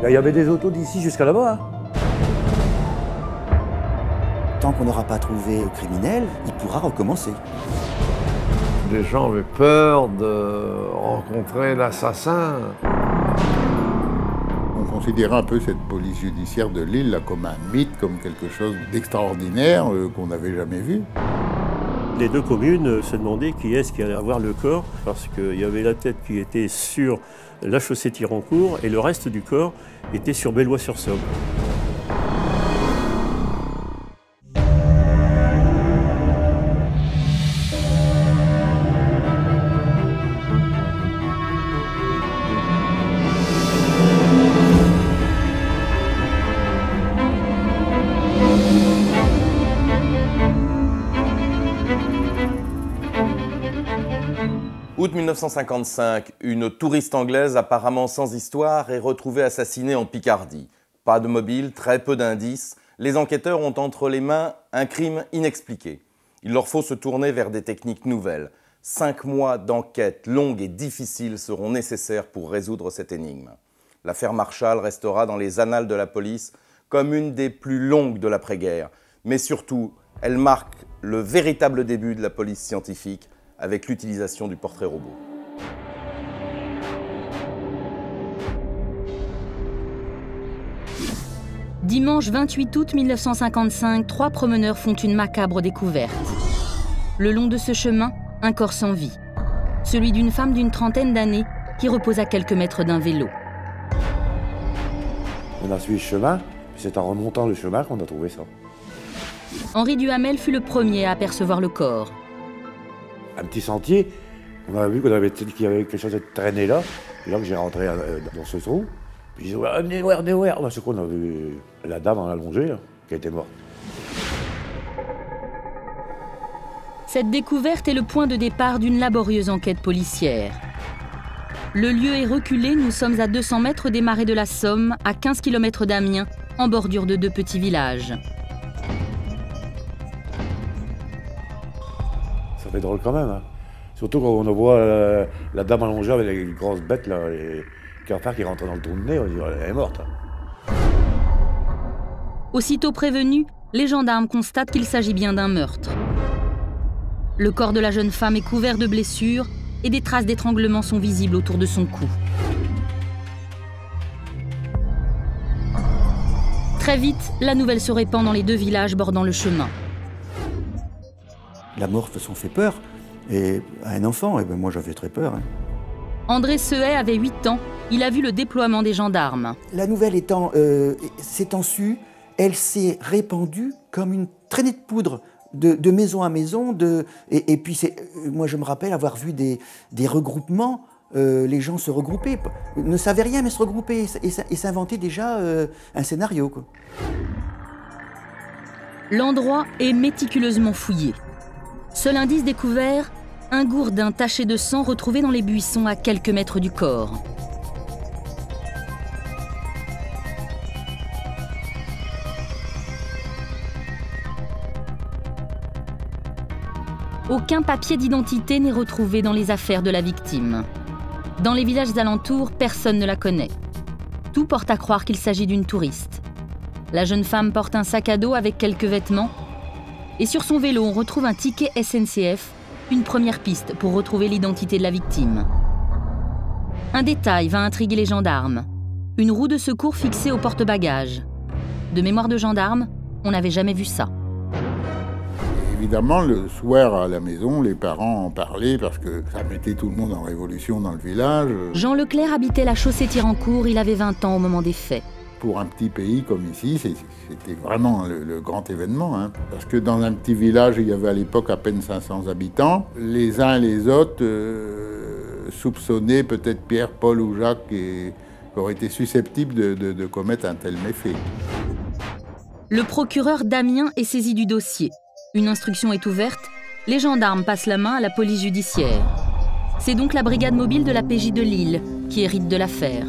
Il y avait des autos d'ici jusqu'à là-bas. Hein. Tant qu'on n'aura pas trouvé le criminel, il pourra recommencer. Les gens avaient peur de rencontrer l'assassin. On considérait un peu cette police judiciaire de Lille là, comme un mythe, comme quelque chose d'extraordinaire qu'on n'avait jamais vu. Les deux communes se demandaient qui est-ce qui allait avoir le corps, parce qu'il y avait la tête qui était sur la chaussée Tirancourt et le reste du corps était sur Bellois-sur-Somme. Août 1955, une touriste anglaise apparemment sans histoire est retrouvée assassinée en Picardie. Pas de mobile, très peu d'indices. Les enquêteurs ont entre les mains un crime inexpliqué. Il leur faut se tourner vers des techniques nouvelles. 5 mois d'enquête longue et difficile seront nécessaires pour résoudre cette énigme. L'affaire Marshall restera dans les annales de la police comme une des plus longues de l'après-guerre. Mais surtout, elle marque le véritable début de la police scientifique avec l'utilisation du portrait robot. Dimanche 28 août 1955, 3 promeneurs font une macabre découverte. Le long de ce chemin, un corps sans vie. Celui d'une femme d'une trentaine d'années qui repose à quelques mètres d'un vélo. On a suivi le chemin, puis c'est en remontant le chemin qu'on a trouvé ça. Henri Duhamel fut le premier à apercevoir le corps. Un petit sentier, on a vu qu'il y avait quelque chose de traîné là, et là que j'ai rentré dans ce trou. Puis j'ai dit, venez voir. Là, c'est quoi, on a vu la dame en allongée, là, qui était morte. Cette découverte est le point de départ d'une laborieuse enquête policière. Le lieu est reculé, nous sommes à 200 mètres des marais de la Somme, à 15 km d'Amiens, en bordure de 2 petits villages. Ça fait drôle quand même, hein. Surtout quand on voit la dame allongée avec les grosses bêtes, là, les cafards qui rentrent dans le trou de nez, on dit elle est morte. Hein. Aussitôt prévenus, les gendarmes constatent qu'il s'agit bien d'un meurtre. Le corps de la jeune femme est couvert de blessures et des traces d'étranglement sont visibles autour de son cou. Très vite, la nouvelle se répand dans les 2 villages bordant le chemin. La mort, de toute façon, fait peur. Et à un enfant, et ben moi j'avais très peur. Hein. André Sehet avait 8 ans. Il a vu le déploiement des gendarmes. La nouvelle s'étant su, elle s'est répandue comme une traînée de poudre de maison à maison. Et puis, moi je me rappelle avoir vu des regroupements. Les gens se regroupaient, ne savaient rien mais se regroupaient et s'inventaient déjà un scénario. Quoi. L'endroit est méticuleusement fouillé. Seul indice découvert, un gourdin taché de sang retrouvé dans les buissons à quelques mètres du corps. Aucun papier d'identité n'est retrouvé dans les affaires de la victime. Dans les villages alentours, personne ne la connaît. Tout porte à croire qu'il s'agit d'une touriste. La jeune femme porte un sac à dos avec quelques vêtements. Et sur son vélo, on retrouve un ticket SNCF, une première piste pour retrouver l'identité de la victime. Un détail va intriguer les gendarmes. Une roue de secours fixée au porte-bagages. De mémoire de gendarme, on n'avait jamais vu ça. Évidemment, le soir à la maison, les parents en parlaient parce que ça mettait tout le monde en révolution dans le village. Jean Leclerc habitait la chaussée Tirancourt, il avait 20 ans au moment des faits. Pour un petit pays comme ici, c'était vraiment le grand événement. Hein. Parce que dans un petit village, il y avait à l'époque à peine 500 habitants. Les uns et les autres soupçonnaient peut-être Pierre, Paul ou Jacques qui auraient été susceptibles de commettre un tel méfait. Le procureur d'Amiens est saisi du dossier. Une instruction est ouverte. Les gendarmes passent la main à la police judiciaire. C'est donc la brigade mobile de la PJ de Lille qui hérite de l'affaire.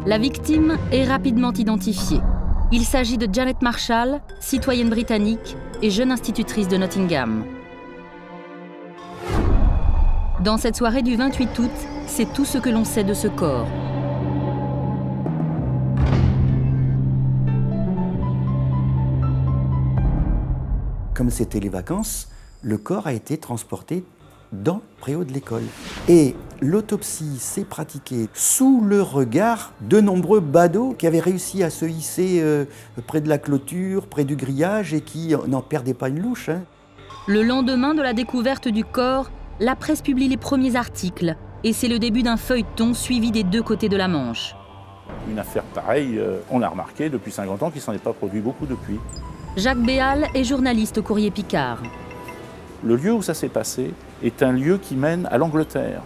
La victime est rapidement identifiée. Il s'agit de Janet Marshall, citoyenne britannique et jeune institutrice de Nottingham. Dans cette soirée du 28 août, c'est tout ce que l'on sait de ce corps. Comme c'était les vacances, le corps a été transporté dans le préau de l'école. Et l'autopsie s'est pratiquée sous le regard de nombreux badauds qui avaient réussi à se hisser près de la clôture, près du grillage et qui n'en perdaient pas une louche. Hein. Le lendemain de la découverte du corps, la presse publie les premiers articles et c'est le début d'un feuilleton suivi des deux côtés de la Manche. Une affaire pareille, on a remarqué depuis 50 ans qu'il ne s'en est pas produit beaucoup depuis. Jacques Béal est journaliste au Courrier Picard. Le lieu où ça s'est passé est un lieu qui mène à l'Angleterre.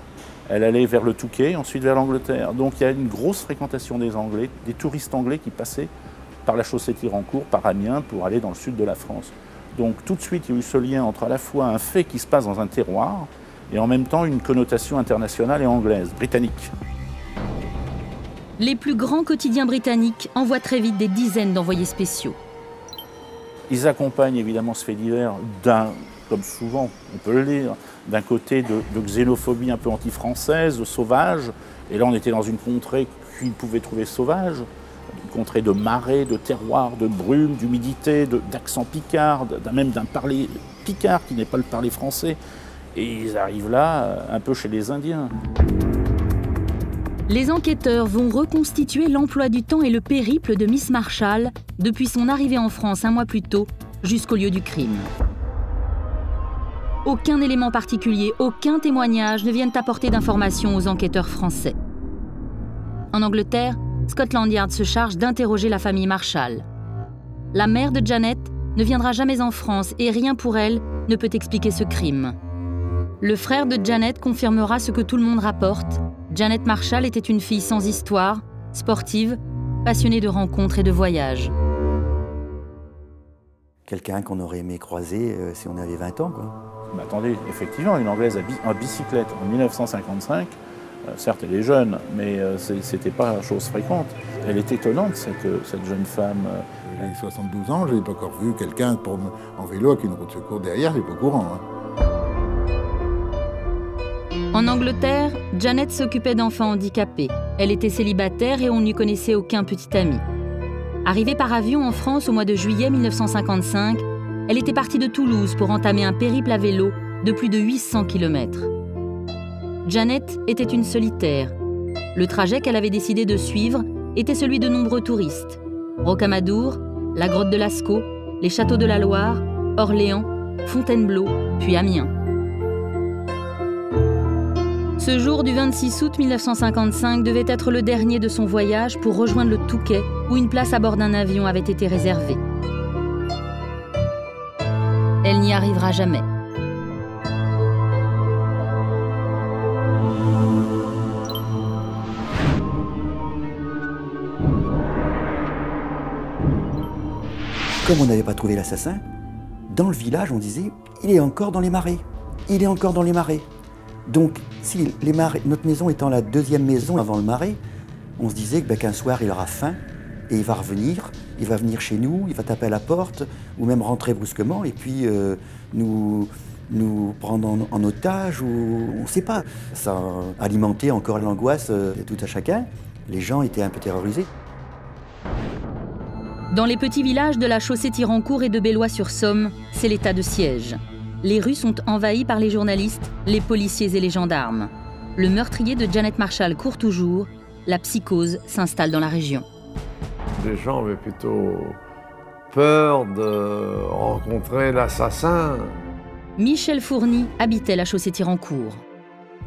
Elle allait vers le Touquet, ensuite vers l'Angleterre. Donc il y a une grosse fréquentation des Anglais, des touristes anglais qui passaient par la chaussée Tirancourt, par Amiens, pour aller dans le sud de la France. Donc tout de suite, il y a eu ce lien entre à la fois un fait qui se passe dans un terroir et en même temps une connotation internationale et anglaise, britannique. Les plus grands quotidiens britanniques envoient très vite des dizaines d'envoyés spéciaux. Ils accompagnent évidemment ce fait divers comme souvent on peut le lire, d'un côté de xénophobie un peu anti-française, de sauvage. Et là on était dans une contrée qu'ils pouvaient trouver sauvage, une contrée de marais, de terroir, de brume, d'humidité, d'accent picard, même d'un parler picard qui n'est pas le parler français. Et ils arrivent là, un peu chez les Indiens. Les enquêteurs vont reconstituer l'emploi du temps et le périple de Miss Marshall depuis son arrivée en France un mois plus tôt jusqu'au lieu du crime. Aucun élément particulier, aucun témoignage ne viennent apporter d'informations aux enquêteurs français. En Angleterre, Scotland Yard se charge d'interroger la famille Marshall. La mère de Janet ne viendra jamais en France et rien pour elle ne peut expliquer ce crime. Le frère de Janet confirmera ce que tout le monde rapporte. Janet Marshall était une fille sans histoire, sportive, passionnée de rencontres et de voyages. Quelqu'un qu'on aurait aimé croiser si on avait 20 ans, quoi. Mais attendez, effectivement, une Anglaise à bicyclette en 1955, certes elle est jeune, mais c'était pas chose fréquente. Elle est étonnante, cette jeune femme. J'ai 72 ans, je n'ai pas encore vu quelqu'un en vélo avec une roue de secours derrière, c'est pas courant. Hein. En Angleterre, Janet s'occupait d'enfants handicapés. Elle était célibataire et on n'y connaissait aucun petit ami. Arrivée par avion en France au mois de juillet 1955, elle était partie de Toulouse pour entamer un périple à vélo de plus de 800 km. Janet était une solitaire. Le trajet qu'elle avait décidé de suivre était celui de nombreux touristes. Rocamadour, la grotte de Lascaux, les châteaux de la Loire, Orléans, Fontainebleau, puis Amiens. Ce jour du 26 août 1955 devait être le dernier de son voyage pour rejoindre le Touquet, où une place à bord d'un avion avait été réservée. Elle n'y arrivera jamais. Comme on n'avait pas trouvé l'assassin, dans le village, on disait « il est encore dans les marais, il est encore dans les marais ». Donc, si les marais, notre maison étant la deuxième maison avant le marais, on se disait qu'un soir, il aura faim et il va revenir, il va venir chez nous, il va taper à la porte ou même rentrer brusquement et puis nous prendre en otage ou on ne sait pas. Ça alimentait encore l'angoisse de tout à chacun. Les gens étaient un peu terrorisés. Dans les petits villages de la chaussée Tirancourt et de Bellois-sur-Somme, c'est l'état de siège. Les rues sont envahies par les journalistes, les policiers et les gendarmes. Le meurtrier de Janet Marshall court toujours. La psychose s'installe dans la région. Les gens avaient plutôt peur de rencontrer l'assassin. Michel Fourny habitait la chaussée Tirancourt.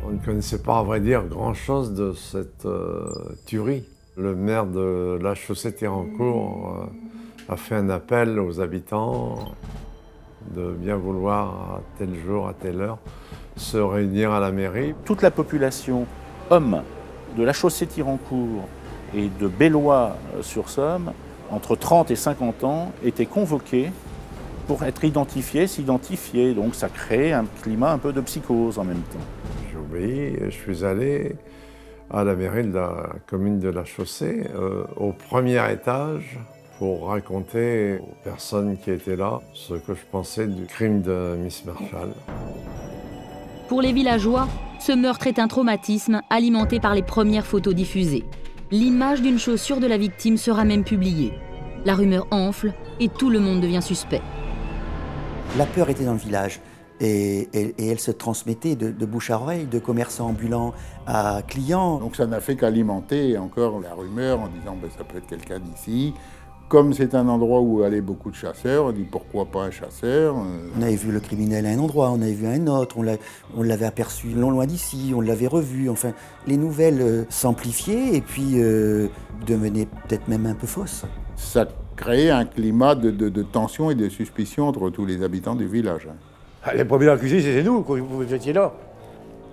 On ne connaissait pas, à vrai dire, grand-chose de cette tuerie. Le maire de la chaussée Tirancourt a fait un appel aux habitants de bien vouloir, à tel jour, à telle heure, se réunir à la mairie. Toute la population, hommes, de la chaussée Tirancourt et de Bellois-sur-Somme, entre 30 et 50 ans, était convoquée pour être identifiée, s'identifier. Donc ça crée un climat un peu de psychose en même temps. J'ai obéi et je suis allé à la mairie de la commune de la Chaussée, au premier étage, pour raconter aux personnes qui étaient là ce que je pensais du crime de Miss Marshall. Pour les villageois, ce meurtre est un traumatisme alimenté par les premières photos diffusées. L'image d'une chaussure de la victime sera même publiée. La rumeur enfle et tout le monde devient suspect. La peur était dans le village et elle se transmettait de bouche à oreille, de commerçants ambulants à clients. Donc ça n'a fait qu'alimenter encore la rumeur en disant ben, ça peut être quelqu'un d'ici. Comme c'est un endroit où allaient beaucoup de chasseurs, on dit pourquoi pas un chasseur. On avait vu le criminel à un endroit, on avait vu à un autre, on l'avait aperçu non loin d'ici, on l'avait revu. Enfin, les nouvelles s'amplifiaient et puis devenaient peut-être même un peu fausses. Ça créait un climat de tension et de suspicion entre tous les habitants du village. Les premiers accusés, c'était nous, quand vous étiez là.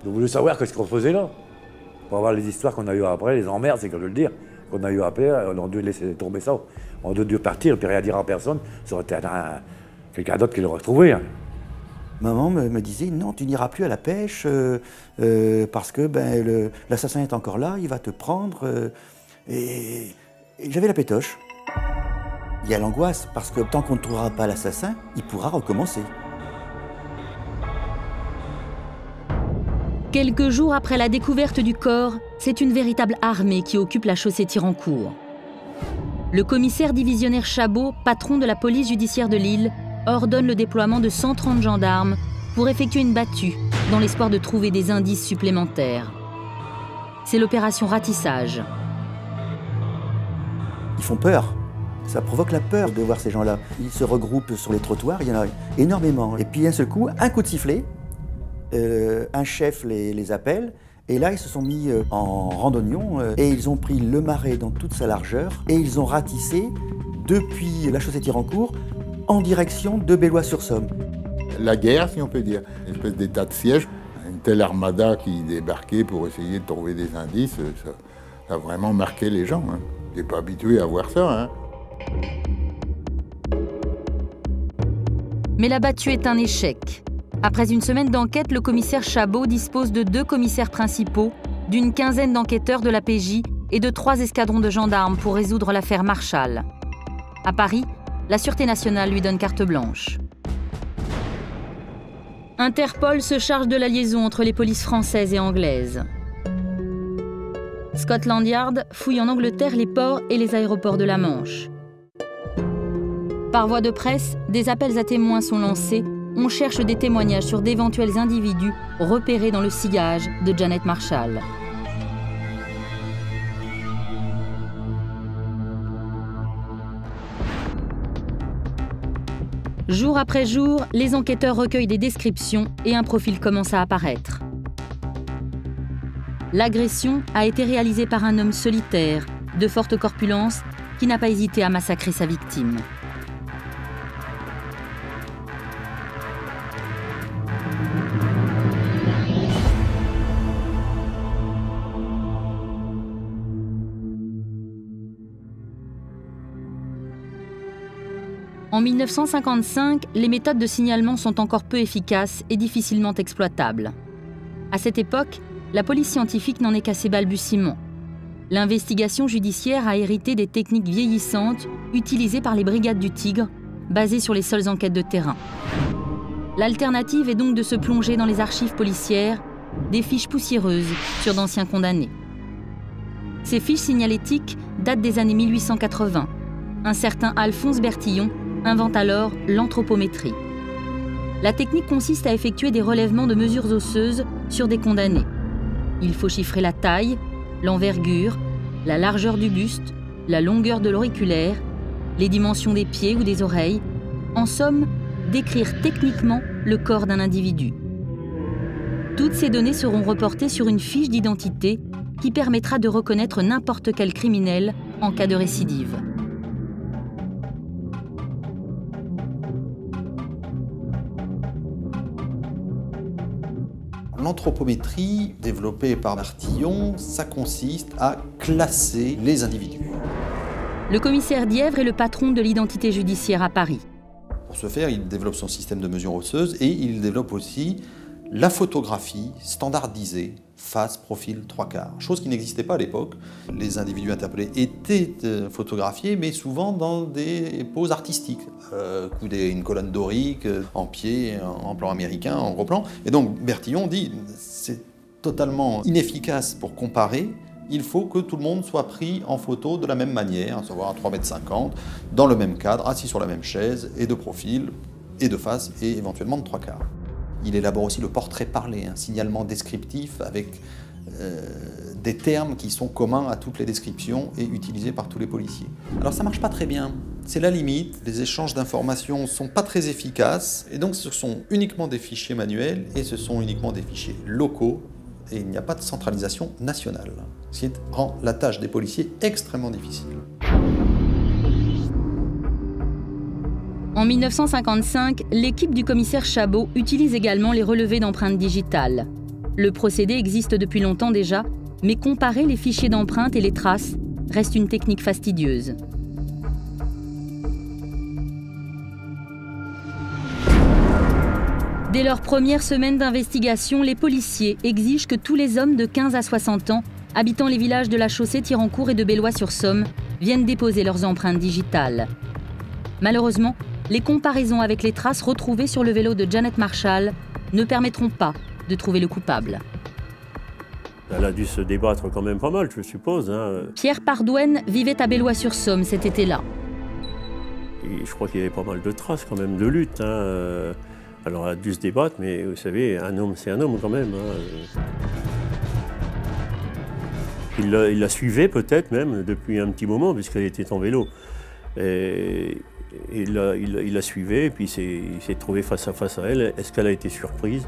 Vous voulez savoir ce qu'on faisait là. Pour avoir les histoires qu'on a eues après, les emmerdes, c'est que je veux le dire, qu'on a eues après, on a dû laisser tomber ça. On a dû partir et puis rien dire à personne. Ça aurait été quelqu'un d'autre qui l'aurait retrouvé. Hein. Maman me disait, non, tu n'iras plus à la pêche parce que ben, l'assassin est encore là, il va te prendre. Et j'avais la pétoche. Il y a l'angoisse parce que tant qu'on ne trouvera pas l'assassin, il pourra recommencer. Quelques jours après la découverte du corps, c'est une véritable armée qui occupe la chaussée Tirancourt. Le commissaire divisionnaire Chabot, patron de la police judiciaire de Lille, ordonne le déploiement de 130 gendarmes pour effectuer une battue dans l'espoir de trouver des indices supplémentaires. C'est l'opération Ratissage. Ils font peur. Ça provoque la peur de voir ces gens-là. Ils se regroupent sur les trottoirs, il y en a énormément. Et puis d'un seul coup, un coup de sifflet, un chef les appelle. Et là, ils se sont mis en randonnion et ils ont pris le marais dans toute sa largeur et ils ont ratissé depuis la chaussée Tirancourt en direction de Bellois-sur-Somme. La guerre, si on peut dire, une espèce d'état de siège, une telle armada qui débarquait pour essayer de trouver des indices, ça a vraiment marqué les gens. Hein. Je n'étais pas habitué à voir ça. Hein. Mais la battue est un échec. Après une semaine d'enquête, le commissaire Chabot dispose de 2 commissaires principaux, d'une quinzaine d'enquêteurs de la PJ et de 3 escadrons de gendarmes pour résoudre l'affaire Marchal. À Paris, la Sûreté nationale lui donne carte blanche. Interpol se charge de la liaison entre les polices françaises et anglaises. Scotland Yard fouille en Angleterre les ports et les aéroports de la Manche. Par voie de presse, des appels à témoins sont lancés. On cherche des témoignages sur d'éventuels individus repérés dans le sillage de Janet Marshall. Jour après jour, les enquêteurs recueillent des descriptions et un profil commence à apparaître. L'agression a été réalisée par un homme solitaire, de forte corpulence, qui n'a pas hésité à massacrer sa victime. En 1955, les méthodes de signalement sont encore peu efficaces et difficilement exploitables. À cette époque, la police scientifique n'en est qu'à ses balbutiements. L'investigation judiciaire a hérité des techniques vieillissantes utilisées par les brigades du Tigre, basées sur les seules enquêtes de terrain. L'alternative est donc de se plonger dans les archives policières, des fiches poussiéreuses sur d'anciens condamnés. Ces fiches signalétiques datent des années 1880. Un certain Alphonse Bertillon invente alors l'anthropométrie. La technique consiste à effectuer des relèvements de mesures osseuses sur des condamnés. Il faut chiffrer la taille, l'envergure, la largeur du buste, la longueur de l'auriculaire, les dimensions des pieds ou des oreilles, en somme, décrire techniquement le corps d'un individu. Toutes ces données seront reportées sur une fiche d'identité qui permettra de reconnaître n'importe quel criminel en cas de récidive. L'anthropométrie développée par Bertillon, ça consiste à classer les individus. Le commissaire Dièvre est le patron de l'identité judiciaire à Paris. Pour ce faire, il développe son système de mesure osseuse et il développe aussi la photographie standardisée, face, profil, 3/4, chose qui n'existait pas à l'époque. Les individus interpellés étaient photographiés, mais souvent dans des poses artistiques, coudées une colonne dorique, en pied, en plan américain, en gros plan. Et donc Bertillon dit, c'est totalement inefficace pour comparer, il faut que tout le monde soit pris en photo de la même manière, à savoir à 3,50 m, dans le même cadre, assis sur la même chaise, et de profil, et de face, et éventuellement de 3/4. Il élabore aussi le portrait parlé, un signalement descriptif avec des termes qui sont communs à toutes les descriptions et utilisés par tous les policiers. Alors ça marche pas très bien, c'est la limite, les échanges d'informations sont pas très efficaces, et donc ce sont uniquement des fichiers manuels, et ce sont uniquement des fichiers locaux, et il n'y a pas de centralisation nationale, ce qui rend la tâche des policiers extrêmement difficile. En 1955, l'équipe du commissaire Chabot utilise également les relevés d'empreintes digitales. Le procédé existe depuis longtemps déjà, mais comparer les fichiers d'empreintes et les traces reste une technique fastidieuse. Dès leur première semaine d'investigation, les policiers exigent que tous les hommes de 15 à 60 ans habitant les villages de la Chaussée-Thirancourt et de Bellois-sur-Somme viennent déposer leurs empreintes digitales. Malheureusement, les comparaisons avec les traces retrouvées sur le vélo de Janet Marshall ne permettront pas de trouver le coupable. Elle a dû se débattre quand même pas mal, je suppose. Pierre Pardouenne vivait à Bellois-sur-Somme cet été-là. Et je crois qu'il y avait pas mal de traces quand même de lutte. Alors elle a dû se débattre, mais vous savez, un homme c'est un homme quand même. Il la suivait peut-être même depuis un petit moment, puisqu'elle était en vélo. Et il la suivait, et puis il s'est trouvé face à elle. Est-ce qu'elle a été surprise?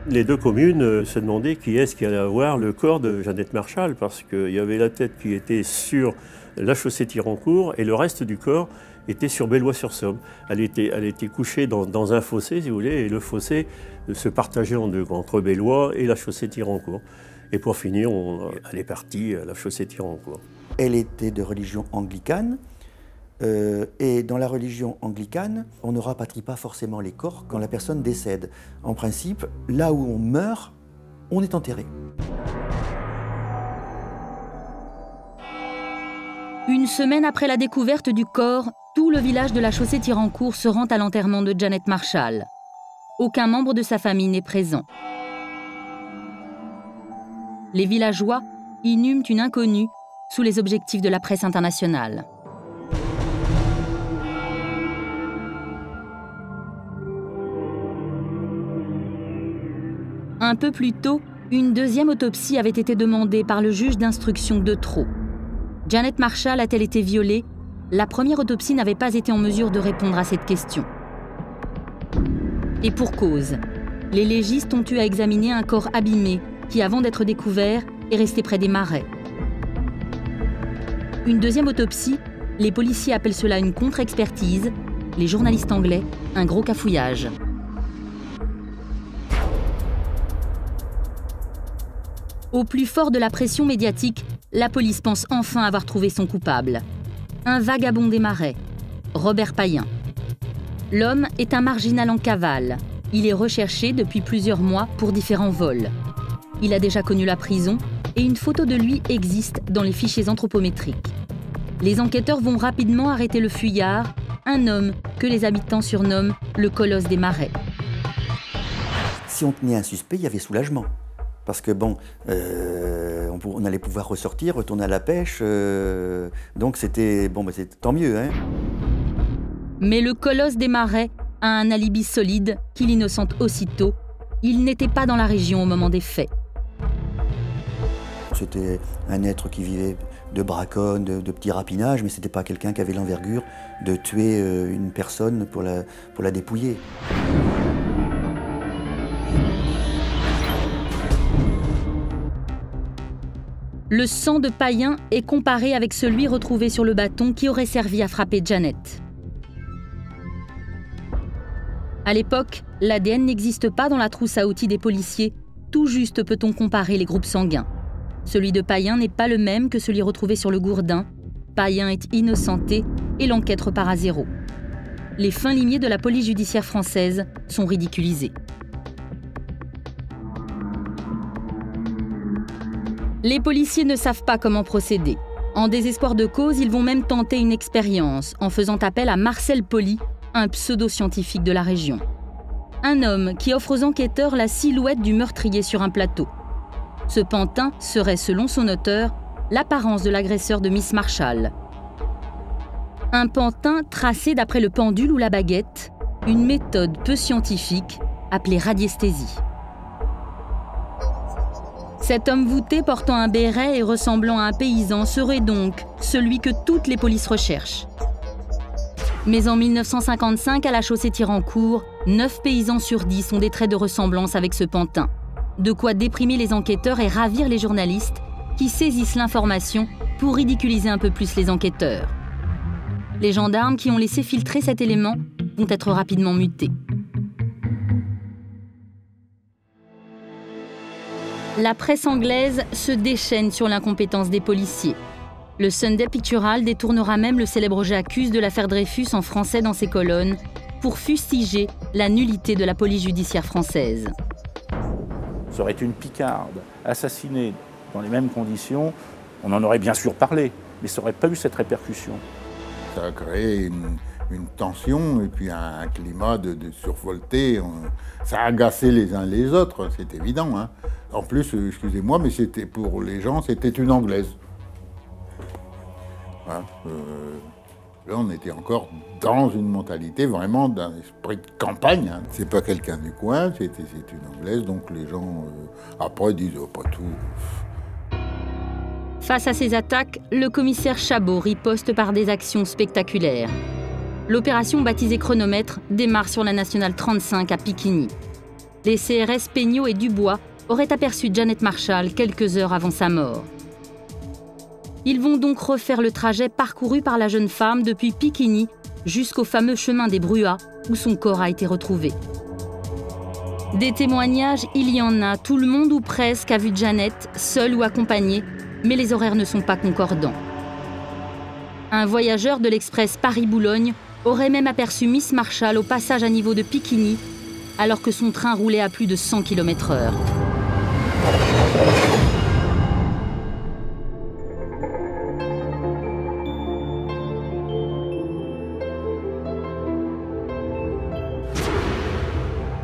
Les deux communes se demandaient qui est-ce qui allait avoir le corps de Jeannette Marshall, parce qu'il y avait la tête qui était sur la Chaussée-Thirancourt et le reste du corps était sur Bellois-sur-Somme. Elle était couchée dans un fossé, si vous voulez, et le fossé se partageait en deux, entre Bellois et la Chaussée-Thirancourt. Et pour finir, elle est partie à la Chaussée-Thirancourt. Elle était de religion anglicane, et dans la religion anglicane, on ne rapatrie pas forcément les corps quand la personne décède. En principe, là où on meurt, on est enterré. Une semaine après la découverte du corps, tout le village de la Chaussée-Thirancourt se rend à l'enterrement de Janet Marshall. Aucun membre de sa famille n'est présent. Les villageois inhument une inconnue sous les objectifs de la presse internationale. Un peu plus tôt, une deuxième autopsie avait été demandée par le juge d'instruction de Trot. Janet Marshall a-t-elle été violée? La première autopsie n'avait pas été en mesure de répondre à cette question. Et pour cause, les légistes ont eu à examiner un corps abîmé qui, avant d'être découvert, est resté près des marais. Une deuxième autopsie, les policiers appellent cela une contre-expertise, les journalistes anglais, un gros cafouillage. Au plus fort de la pression médiatique, la police pense enfin avoir trouvé son coupable. Un vagabond des marais, Robert Payen. L'homme est un marginal en cavale. Il est recherché depuis plusieurs mois pour différents vols. Il a déjà connu la prison et une photo de lui existe dans les fichiers anthropométriques. Les enquêteurs vont rapidement arrêter le fuyard, un homme que les habitants surnomment le colosse des marais. Si on tenait un suspect, il y avait soulagement. Parce que bon, on allait pouvoir ressortir, retourner à la pêche, donc c'était tant mieux. Mais le colosse des marais a un alibi solide qui l'innocente aussitôt. Il n'était pas dans la région au moment des faits. C'était un être qui vivait de braconne, de petits rapinages, mais c'était pas quelqu'un qui avait l'envergure de tuer une personne pour la dépouiller. Le sang de Payen est comparé avec celui retrouvé sur le bâton qui aurait servi à frapper Janet. À l'époque, l'ADN n'existe pas dans la trousse à outils des policiers. Tout juste peut-on comparer les groupes sanguins. Celui de Payen n'est pas le même que celui retrouvé sur le gourdin. Payen est innocenté et l'enquête repart à zéro. Les fins limiers de la police judiciaire française sont ridiculisés. Les policiers ne savent pas comment procéder. En désespoir de cause, ils vont même tenter une expérience en faisant appel à Marcel Pauly, un pseudo-scientifique de la région. Un homme qui offre aux enquêteurs la silhouette du meurtrier sur un plateau. Ce pantin serait, selon son auteur, l'apparence de l'agresseur de Miss Marshall. Un pantin tracé d'après le pendule ou la baguette, une méthode peu scientifique appelée radiesthésie. Cet homme voûté portant un béret et ressemblant à un paysan serait donc celui que toutes les polices recherchent. Mais en 1955, à la Chaussée-Thirancourt, 9 paysans sur 10 ont des traits de ressemblance avec ce pantin. De quoi déprimer les enquêteurs et ravir les journalistes qui saisissent l'information pour ridiculiser un peu plus les enquêteurs. Les gendarmes qui ont laissé filtrer cet élément vont être rapidement mutés. La presse anglaise se déchaîne sur l'incompétence des policiers. Le Sunday Pictorial détournera même le célèbre J'accuse de l'affaire Dreyfus en français dans ses colonnes pour fustiger la nullité de la police judiciaire française. Ça aurait été une picarde, assassinée dans les mêmes conditions, on en aurait bien sûr parlé, mais ça n'aurait pas eu cette répercussion. Ça a créé une tension et puis un climat de survolté. Ça a agacé les uns les autres, c'est évident. Hein. En plus, excusez-moi, mais c'était pour les gens, c'était une Anglaise. Hein, là, on était encore dans une mentalité vraiment d'un esprit de campagne. Hein. C'est pas quelqu'un du coin, c'est une Anglaise, donc les gens, après, disent oh, pas tout. Face à ces attaques, le commissaire Chabot riposte par des actions spectaculaires. L'opération baptisée Chronomètre démarre sur la nationale 35 à Piquigny. Les CRS Peignot et Dubois auraient aperçu Janet Marshall quelques heures avant sa mort. Ils vont donc refaire le trajet parcouru par la jeune femme depuis Piquigny jusqu'au fameux chemin des Bruats où son corps a été retrouvé. Des témoignages, il y en a. Tout le monde ou presque a vu Janet, seule ou accompagnée, mais les horaires ne sont pas concordants. Un voyageur de l'express Paris-Boulogne aurait même aperçu Miss Marshall au passage à niveau de Piquigny, alors que son train roulait à plus de 100 km/h.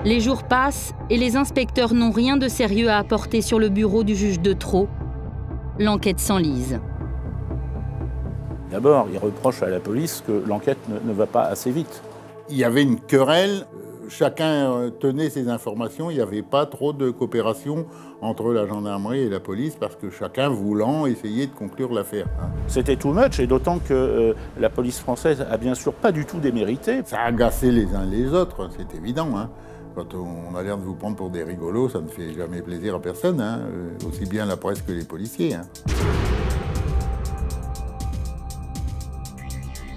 Les jours passent et les inspecteurs n'ont rien de sérieux à apporter sur le bureau du juge Detreau. L'enquête s'enlise. D'abord, ils reprochent à la police que l'enquête ne va pas assez vite. Il y avait une querelle, chacun tenait ses informations, il n'y avait pas trop de coopération entre la gendarmerie et la police parce que chacun voulant essayer de conclure l'affaire. C'était too much et d'autant que la police française a bien sûr pas du tout démérité. Ça a agacé les uns les autres, c'est évident. Hein. Quand on a l'air de vous prendre pour des rigolos, ça ne fait jamais plaisir à personne, hein. Aussi bien la presse que les policiers. Hein.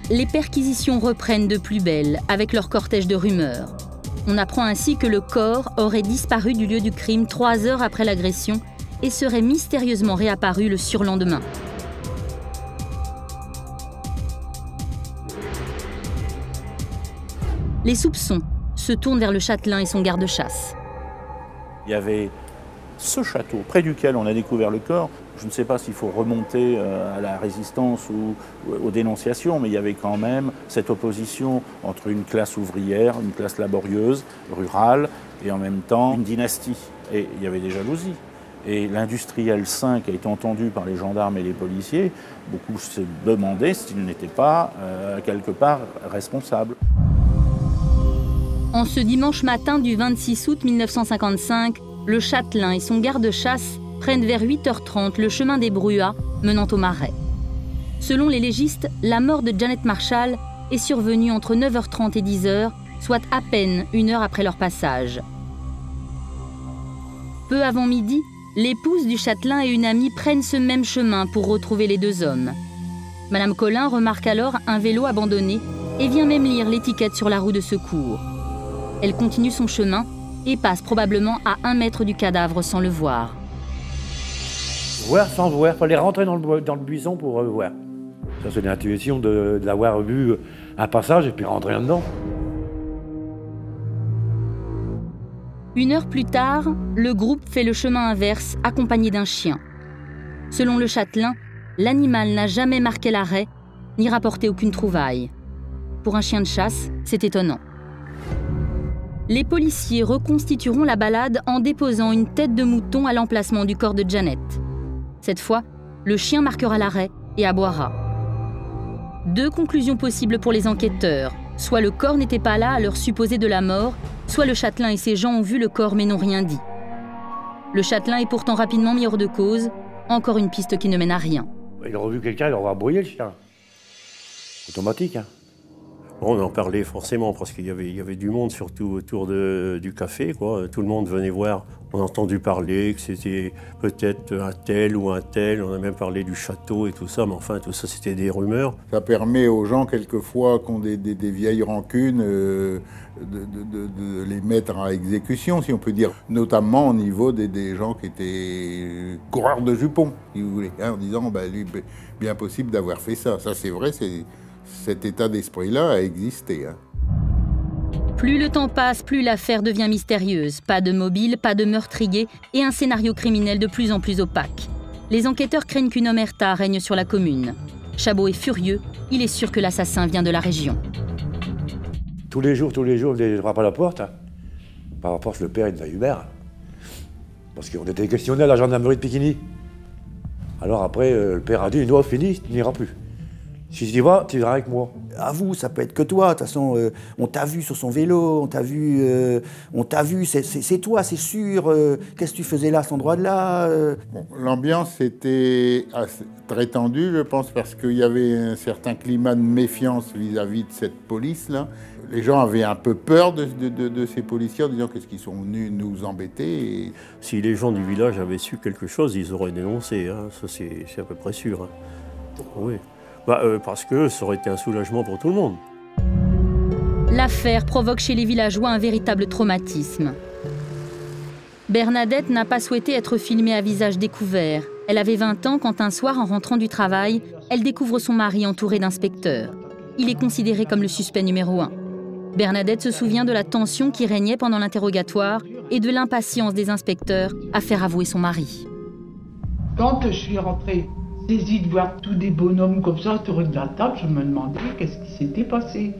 Les perquisitions reprennent de plus belle avec leur cortège de rumeurs. On apprend ainsi que le corps aurait disparu du lieu du crime 3 heures après l'agression et serait mystérieusement réapparu le surlendemain. Les soupçons se tournent vers le châtelain et son garde-chasse. Il y avait ce château près duquel on a découvert le corps. Je ne sais pas s'il faut remonter à la résistance ou aux dénonciations, mais il y avait quand même cette opposition entre une classe ouvrière, une classe laborieuse, rurale, et en même temps une dynastie. Et il y avait des jalousies. Et l'industriel sain qui a été entendu par les gendarmes et les policiers, beaucoup se demandaient s'il n'était pas quelque part responsable. En ce dimanche matin du 26 août 1955, le châtelain et son garde-chasse prennent vers 8h30 le chemin des Bruats menant au Marais. Selon les légistes, la mort de Janet Marshall est survenue entre 9h30 et 10h, soit à peine 1 heure après leur passage. Peu avant midi, l'épouse du châtelain et une amie prennent ce même chemin pour retrouver les 2 hommes. Madame Collin remarque alors un vélo abandonné et vient même lire l'étiquette sur la roue de secours. Elle continue son chemin et passe probablement à 1 mètre du cadavre sans le voir. Voir sans voir, il fallait rentrer dans le buisson pour voir. Ça, c'est l'intuition d'avoir vu un passage et puis rentrer là-dedans. 1 heure plus tard, le groupe fait le chemin inverse accompagné d'un chien. Selon le châtelain, l'animal n'a jamais marqué l'arrêt ni rapporté aucune trouvaille. Pour un chien de chasse, c'est étonnant. Les policiers reconstitueront la balade en déposant une tête de mouton à l'emplacement du corps de Janet. Cette fois, le chien marquera l'arrêt et aboiera. 2 conclusions possibles pour les enquêteurs. Soit le corps n'était pas là à l'heure supposée de la mort, soit le châtelain et ses gens ont vu le corps mais n'ont rien dit. Le châtelain est pourtant rapidement mis hors de cause. Encore une piste qui ne mène à rien. Il aurait vu quelqu'un, il aurait aboyé le chien. Automatique, hein. On en parlait forcément parce qu'il y avait du monde, surtout autour du café, quoi. Tout le monde venait voir. On a entendu parler que c'était peut-être un tel ou un tel. On a même parlé du château et tout ça, mais enfin, tout ça, c'était des rumeurs. Ça permet aux gens, quelquefois, qui ont des vieilles rancunes, de les mettre à exécution, si on peut dire. Notamment au niveau des gens qui étaient coureurs de jupons, si vous voulez, hein, en disant, bah, lui, bien possible d'avoir fait ça. Ça, c'est vrai, cet état d'esprit-là a existé. Hein. Plus le temps passe, plus l'affaire devient mystérieuse. Pas de mobile, pas de meurtrier et un scénario criminel de plus en plus opaque. Les enquêteurs craignent qu'une omerta règne sur la commune. Chabot est furieux, il est sûr que l'assassin vient de la région. Tous les jours, il frappe à la porte. Hein. Par rapport, le père, il nous a eu mère. Parce qu'on était questionné à la gendarmerie de Piquigny. Alors après, le père a dit, non, fini, tu n'iras plus. Si tu y vas, tu iras avec moi. Avoue, ça peut être que toi. De toute façon, on t'a vu sur son vélo, on t'a vu, c'est toi, c'est sûr. Qu'est-ce que tu faisais là, à cet endroit-là Bon, l'ambiance était très tendue, je pense, parce qu'il y avait un certain climat de méfiance vis-à-vis de cette police-là. Les gens avaient un peu peur de ces policiers en disant qu'est-ce qu'ils sont venus nous embêter. Et... Si les gens du village avaient su quelque chose, ils auraient dénoncé. Hein. Ça, c'est à peu près sûr. Hein. Oui. Parce que ça aurait été un soulagement pour tout le monde. L'affaire provoque chez les villageois un véritable traumatisme. Bernadette n'a pas souhaité être filmée à visage découvert. Elle avait 20 ans quand un soir, en rentrant du travail, elle découvre son mari entouré d'inspecteurs. Il est considéré comme le suspect numéro 1. Bernadette se souvient de la tension qui régnait pendant l'interrogatoire et de l'impatience des inspecteurs à faire avouer son mari. Quand je suis rentrée, saisie de voir tous des bonhommes comme ça autour de la table, je me demandais qu'est-ce qui s'était passé.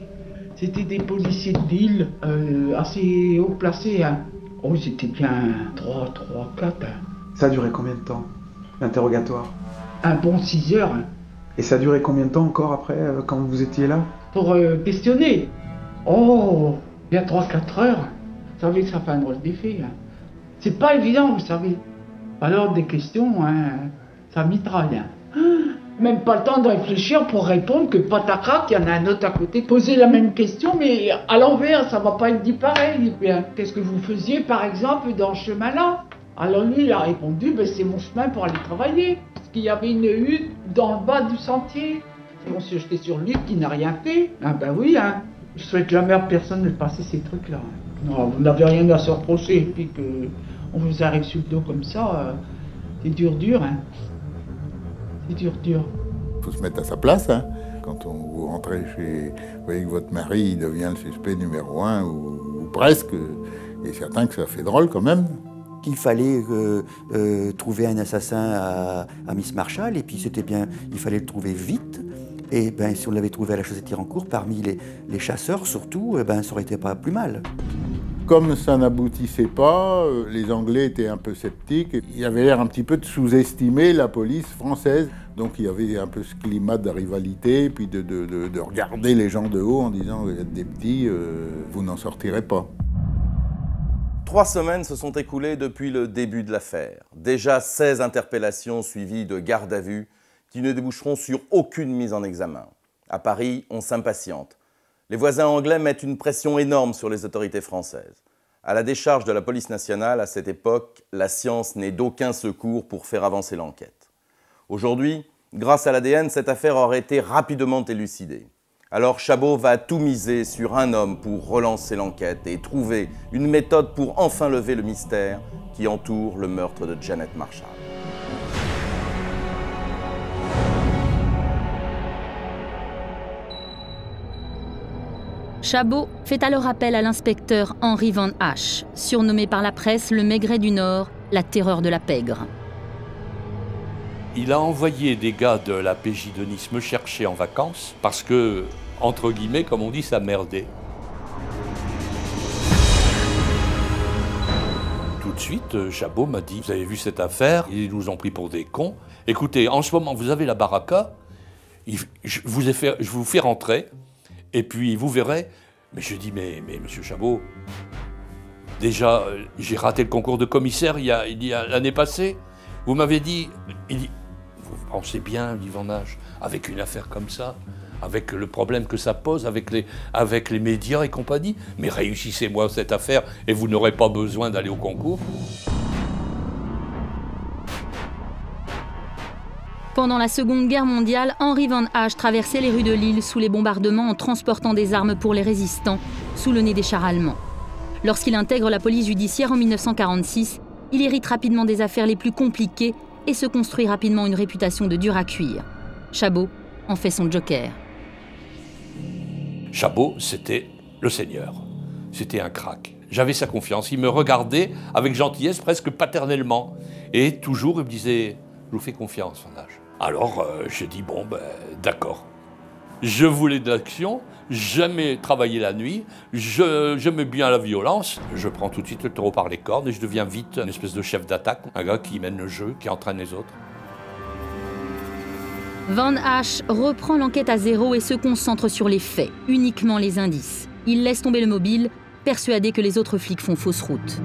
C'était des policiers de ville, assez haut placés. Hein. Oh, ils étaient bien 3, 4. Hein. Ça a duré combien de temps, l'interrogatoire? Un bon 6 heures. Hein. Et ça a duré combien de temps encore après, quand vous étiez là? Pour questionner. Oh, bien 3-4 heures. Vous savez que ça fait un drôle d'effet. Hein. C'est pas évident, vous savez. Alors, des questions, hein, ça mitraille. Hein. Même pas le temps de réfléchir pour répondre que patacrac, il y en a un autre à côté. Poser la même question, mais à l'envers, ça va pas être dit pareil. Qu'est-ce que vous faisiez, par exemple, dans ce chemin-là? Alors lui, il a répondu, ben, c'est mon chemin pour aller travailler. Parce qu'il y avait une hutte dans le bas du sentier. Et on s'est jeté sur lui qui n'a rien fait. Ah ben oui, hein. Je souhaite jamais à personne de passer ces trucs-là. Non, vous n'avez rien à se reprocher. Et puis qu'on vous arrive sur le dos comme ça, c'est dur, hein. C'est dur. Il faut se mettre à sa place, hein. Quand vous rentrez vous voyez que votre mari il devient le suspect numéro 1, ou presque, il est certain que ça fait drôle quand même. Qu'il fallait trouver un assassin à Miss Marshall, et puis c'était bien, il fallait le trouver vite. Et ben, si on l'avait trouvé à la Chaussée-Thirancourt, parmi les chasseurs surtout, ben, ça aurait été pas plus mal. Comme ça n'aboutissait pas, les Anglais étaient un peu sceptiques. Il avait l'air un petit peu de sous-estimer la police française. Donc il y avait un peu ce climat de rivalité, puis de regarder les gens de haut en disant « vous êtes des petits, vous n'en sortirez pas ». 3 semaines se sont écoulées depuis le début de l'affaire. Déjà 16 interpellations suivies de gardes à vue qui ne déboucheront sur aucune mise en examen. À Paris, on s'impatiente. Les voisins anglais mettent une pression énorme sur les autorités françaises. À la décharge de la police nationale, à cette époque, la science n'est d'aucun secours pour faire avancer l'enquête. Aujourd'hui, grâce à l'ADN, cette affaire aurait été rapidement élucidée. Alors Chabot va tout miser sur un homme pour relancer l'enquête et trouver une méthode pour enfin lever le mystère qui entoure le meurtre de Janet Marshall. Chabot fait alors appel à l'inspecteur Henri Van Hache, surnommé par la presse le Maigret du Nord, la terreur de la pègre. Il a envoyé des gars de la PJ de Nice me chercher en vacances parce que, entre guillemets, comme on dit, ça merdait. tout de suite, Chabot m'a dit, vous avez vu cette affaire, ils nous ont pris pour des cons. Écoutez, en ce moment, vous avez la baraka, je vous fais rentrer, et puis vous verrez. Mais je dis, mais monsieur Chabot, déjà, j'ai raté le concours de commissaire il y a l'année passée. Vous m'avez dit, il dit, vous pensez bien, Van Hache, avec une affaire comme ça, avec le problème que ça pose, avec les médias et compagnie, mais réussissez-moi cette affaire et vous n'aurez pas besoin d'aller au concours. Pendant la Seconde Guerre mondiale, Henri Van Hache traversait les rues de Lille sous les bombardements en transportant des armes pour les résistants, sous le nez des chars allemands. Lorsqu'il intègre la police judiciaire en 1946, il hérite rapidement des affaires les plus compliquées et se construit rapidement une réputation de dur à cuire. Chabot en fait son joker. Chabot, c'était le seigneur. C'était un crack. J'avais sa confiance. Il me regardait avec gentillesse, presque paternellement. Et toujours, il me disait, je vous fais confiance, Van Hache. Alors, j'ai dit, bon, ben, d'accord. Je voulais de l'action, jamais travailler la nuit, j'aimais bien la violence. Je prends tout de suite le taureau par les cornes et je deviens vite une espèce de chef d'attaque, un gars qui mène le jeu, qui entraîne les autres. Van Hache reprend l'enquête à zéro et se concentre sur les faits, uniquement les indices. Il laisse tomber le mobile, persuadé que les autres flics font fausse route.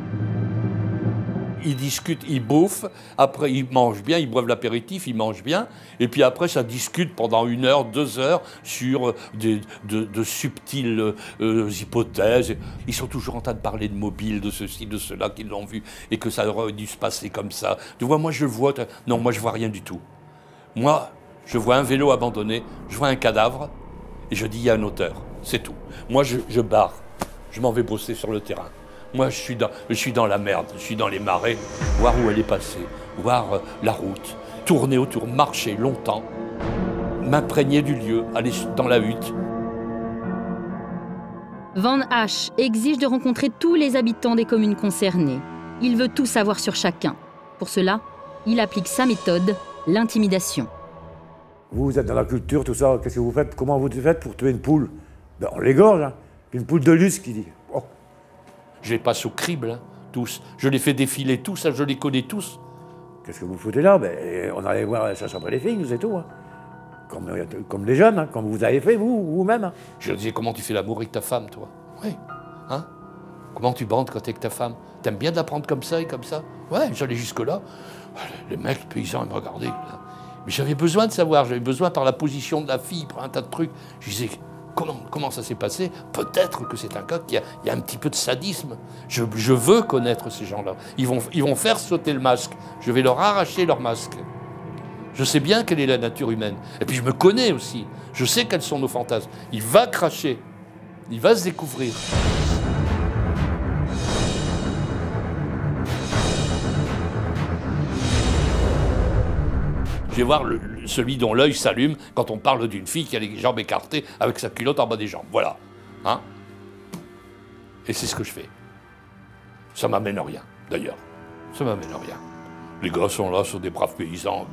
Ils discutent, ils bouffent, après ils mangent bien, ils boivent l'apéritif, ils mangent bien, et puis après ça discute pendant 1 heure, 2 heures sur de subtiles hypothèses. Ils sont toujours en train de parler de mobile, de ceci, de cela, qu'ils l'ont vu, et que ça aurait dû se passer comme ça. Tu vois, moi je le vois, non, moi je vois rien du tout. Moi, je vois un vélo abandonné, je vois un cadavre, et je dis il y a un auteur, c'est tout. Moi je barre, je m'en vais bosser sur le terrain. Moi, je suis dans la merde, je suis dans les marais, voir où elle est passée, voir la route, tourner autour, marcher longtemps, m'imprégner du lieu, aller dans la hutte. Van Hache exige de rencontrer tous les habitants des communes concernées. Il veut tout savoir sur chacun. Pour cela, il applique sa méthode, l'intimidation. Vous êtes dans la culture, tout ça, qu'est-ce que vous faites? Comment vous faites pour tuer une poule? Ben, on l'égorge, hein. Une poule de luce qui dit. Oh. Je les passe au crible, hein, tous. Je les fais défiler tous, je les connais tous. Qu'est-ce que vous foutez là? Ben, on allait voir chercher après les filles, c'est tout. Hein. Comme les jeunes, hein, comme vous avez fait, vous-même. Hein. Je leur disais, comment tu fais l'amour avec ta femme, toi? Oui. Hein? Comment tu bandes quand t'es avec ta femme? T'aimes bien de la prendre comme ça et comme ça? Ouais, j'allais jusque-là. Les mecs, les paysans, ils me regardaient. Là. Mais j'avais besoin de savoir, j'avais besoin par la position de la fille, par un tas de trucs. Je disais, comment ça s'est passé? Peut-être que c'est un cas qui a un petit peu de sadisme. Je veux connaître ces gens-là. Ils vont faire sauter le masque. Je vais leur arracher leur masque. Je sais bien quelle est la nature humaine. Et puis je me connais aussi. Je sais quels sont nos fantasmes. Il va cracher. Il va se découvrir. Je vais voir celui dont l'œil s'allume quand on parle d'une fille qui a les jambes écartées avec sa culotte en bas des jambes. Voilà. Hein? Et c'est ce que je fais. Ça m'amène à rien, d'ailleurs. Ça m'amène à rien. Les gars sont là, sont des braves paysans.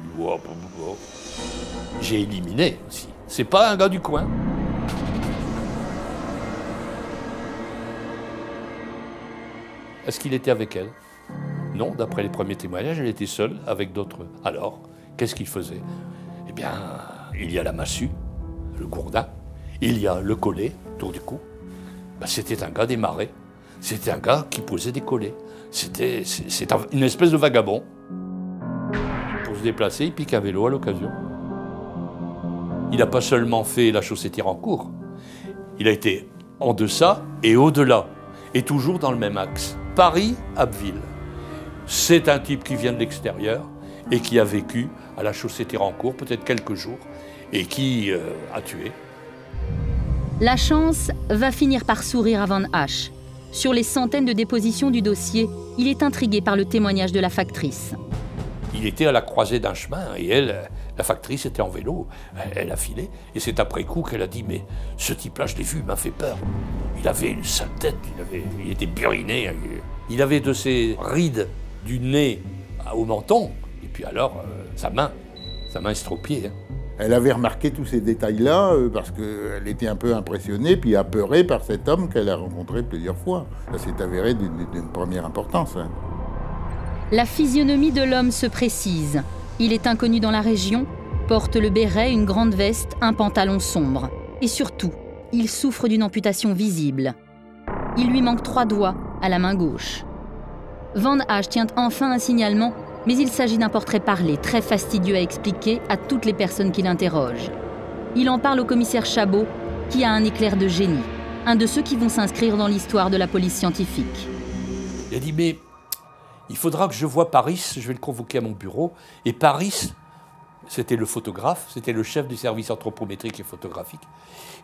J'ai éliminé aussi. C'est pas un gars du coin. Est-ce qu'il était avec elle? Non, d'après les premiers témoignages, elle était seule avec d'autres. Alors, qu'est-ce qu'il faisait? Eh bien, il y a la massue, le gourdin, il y a le collet autour du cou. Ben, c'était un gars des marais. C'était un gars qui posait des collets. C'est une espèce de vagabond. Pour se déplacer, il pique un vélo à l'occasion. Il n'a pas seulement fait la chaussée Thirancourt, il a été en deçà et au-delà, et toujours dans le même axe. Paris-Abbeville. C'est un type qui vient de l'extérieur et qui a vécu à la chaussée Thirancourt, peut-être quelques jours, et qui a tué. La chance va finir par sourire à Van Hache. Sur les centaines de dépositions du dossier, il est intrigué par le témoignage de la factrice. Il était à la croisée d'un chemin et elle, la factrice, était en vélo. Elle a filé et c'est après coup qu'elle a dit « Mais ce type-là, je l'ai vu, il m'a fait peur. Il avait une sale tête, il était buriné. Il avait de ces rides du nez au menton. Et puis alors, sa main estropiée. Hein. Elle avait remarqué tous ces détails-là parce qu'elle était un peu impressionnée puis apeurée par cet homme qu'elle a rencontré plusieurs fois. Ça s'est avéré d'une première importance. Hein. La physionomie de l'homme se précise. Il est inconnu dans la région, porte le béret, une grande veste, un pantalon sombre. Et surtout, il souffre d'une amputation visible. Il lui manque 3 doigts à la main gauche. Van Hache tient enfin un signalement, mais il s'agit d'un portrait parlé, très fastidieux à expliquer à toutes les personnes qui l'interrogent. Il en parle au commissaire Chabot, qui a un éclair de génie, un de ceux qui vont s'inscrire dans l'histoire de la police scientifique. Il a dit, mais il faudra que je voie Paris, je vais le convoquer à mon bureau. Et Paris, c'était le photographe, c'était le chef du service anthropométrique et photographique.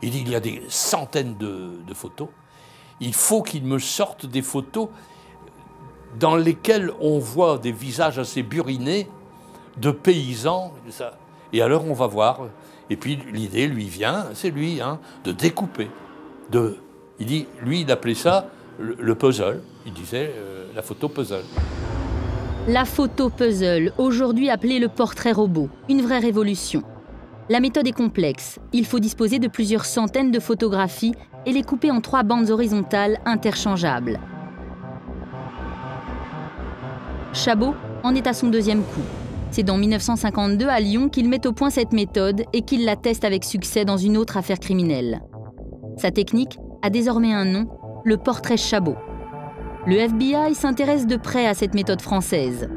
Il dit, il y a des centaines de photos. Il faut qu'il me sorte des photos dans lesquelles on voit des visages assez burinés de paysans. Et alors on va voir. Et puis l'idée lui vient, c'est lui, hein, de découper. Il dit, lui, il appelait ça le puzzle. Il disait la photo puzzle. La photo puzzle, aujourd'hui appelée le portrait robot, une vraie révolution. La méthode est complexe. Il faut disposer de plusieurs centaines de photographies et les couper en 3 bandes horizontales interchangeables. Chabot en est à son 2e coup. C'est dans 1952 à Lyon qu'il met au point cette méthode et qu'il la teste avec succès dans une autre affaire criminelle. Sa technique a désormais un nom, le portrait Chabot. Le FBI s'intéresse de près à cette méthode française.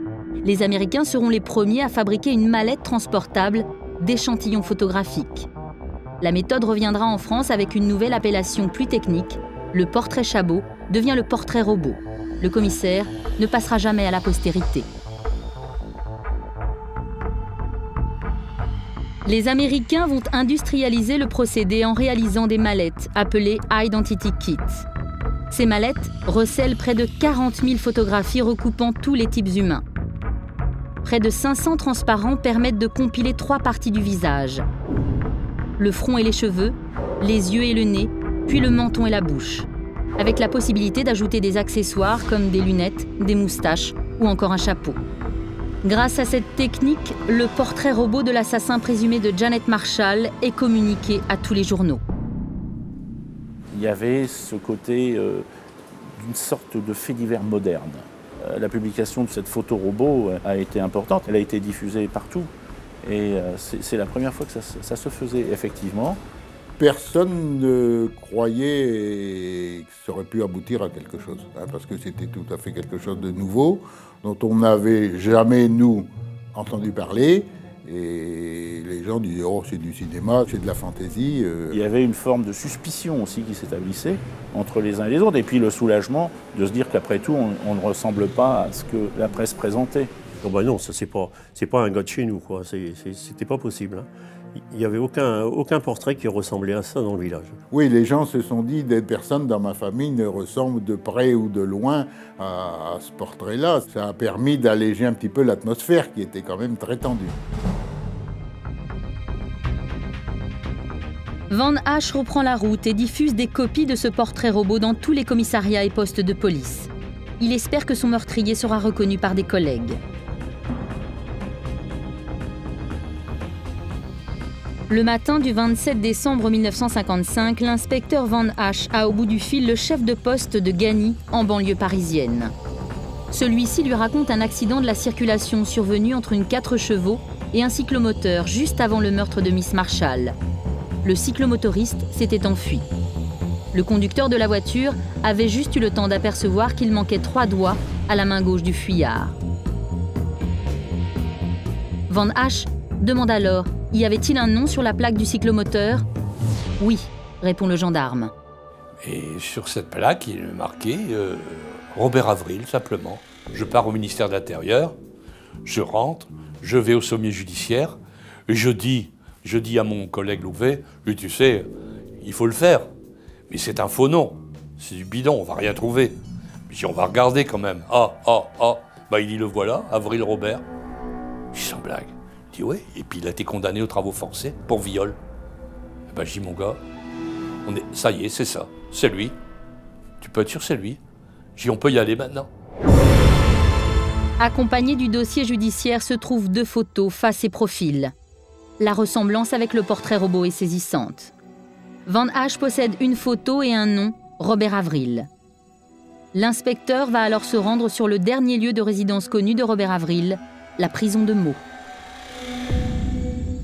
Les Américains seront les premiers à fabriquer une mallette transportable d'échantillons photographiques. La méthode reviendra en France avec une nouvelle appellation plus technique. Le portrait Chabot devient le portrait robot. Le commissaire ne passera jamais à la postérité. Les Américains vont industrialiser le procédé en réalisant des mallettes appelées Identity Kits. Ces mallettes recèlent près de 40 000 photographies recoupant tous les types humains. Près de 500 transparents permettent de compiler 3 parties du visage. Le front et les cheveux, les yeux et le nez, puis le menton et la bouche, avec la possibilité d'ajouter des accessoires comme des lunettes, des moustaches ou encore un chapeau. Grâce à cette technique, le portrait robot de l'assassin présumé de Janet Marshall est communiqué à tous les journaux. Il y avait ce côté d'une sorte de fait divers moderne. La publication de cette photo robot a été importante, elle a été diffusée partout. Et c'est la première fois que ça se faisait, effectivement. Personne ne croyait que ça aurait pu aboutir à quelque chose, hein, parce que c'était tout à fait quelque chose de nouveau, dont on n'avait jamais, nous, entendu parler. Et les gens disaient « Oh, c'est du cinéma, c'est de la fantaisie ». Il y avait une forme de suspicion aussi qui s'établissait entre les uns et les autres, et puis le soulagement de se dire qu'après tout, on ne ressemble pas à ce que la presse présentait. Oh ben non, ça c'est pas un gars de chez nous, quoi. C'était pas possible. Hein. Il n'y avait aucun portrait qui ressemblait à ça dans le village. Oui, les gens se sont dit, des personnes dans ma famille ne ressemblent de près ou de loin à ce portrait-là. Ça a permis d'alléger un petit peu l'atmosphère qui était quand même très tendue. Van Hache reprend la route et diffuse des copies de ce portrait robot dans tous les commissariats et postes de police. Il espère que son meurtrier sera reconnu par des collègues. Le matin du 27 décembre 1955, l'inspecteur Van Hache a au bout du fil le chef de poste de Gagny, en banlieue parisienne. Celui-ci lui raconte un accident de la circulation survenu entre une 4 chevaux et un cyclomoteur juste avant le meurtre de Miss Marshall. Le cyclomotoriste s'était enfui. Le conducteur de la voiture avait juste eu le temps d'apercevoir qu'il manquait 3 doigts à la main gauche du fuyard. Van Hache demande alors « Y avait-il un nom sur la plaque du cyclomoteur ?» « Oui », répond le gendarme. Et sur cette plaque, il est marqué Robert Avril, simplement. Je pars au ministère de l'Intérieur, je rentre, je vais au sommet judiciaire, et je dis à mon collègue Louvet, lui, tu sais, il faut le faire. Mais c'est un faux nom, c'est du bidon, on va rien trouver. Mais si on va regarder quand même. Bah il dit le voilà, Avril Robert. Je dis sans blague. Il dit ouais, et puis il a été condamné aux travaux forcés pour viol. Et ben je dis mon gars, ça y est, c'est ça, c'est lui. Tu peux être sûr c'est lui. Je dis on peut y aller maintenant. Accompagné du dossier judiciaire se trouvent 2 photos, face et profil. La ressemblance avec le portrait robot est saisissante. Van Hache possède une photo et un nom, Robert Avril. L'inspecteur va alors se rendre sur le dernier lieu de résidence connu de Robert Avril, la prison de Meaux.